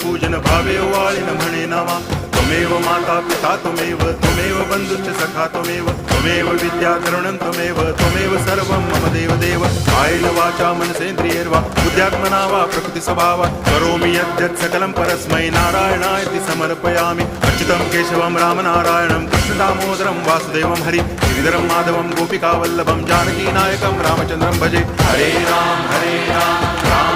पूजन भावे वाळिन म्हणे नामा त्वमेव माता पिता त्वमेव बंधुश्च सखा त्वमेव विद्या तरुणं त्वमेव सर्वं मम देव कायेन वाचा मनसेन्द्रियैर्वा बुद्ध्यात्मना वा प्रकृति स्वभावात् करोमि यद्यत् सकलं परस्मै नारायणायति समर्पयामि अच्युतं केशवं रामनारायणं कृष्णदामोदरं वासुदेवं हरि गिरिधरं माधवं गोपिकावल्लभं जानकीनायकं रामचन्द्रं भजे हरे राम राम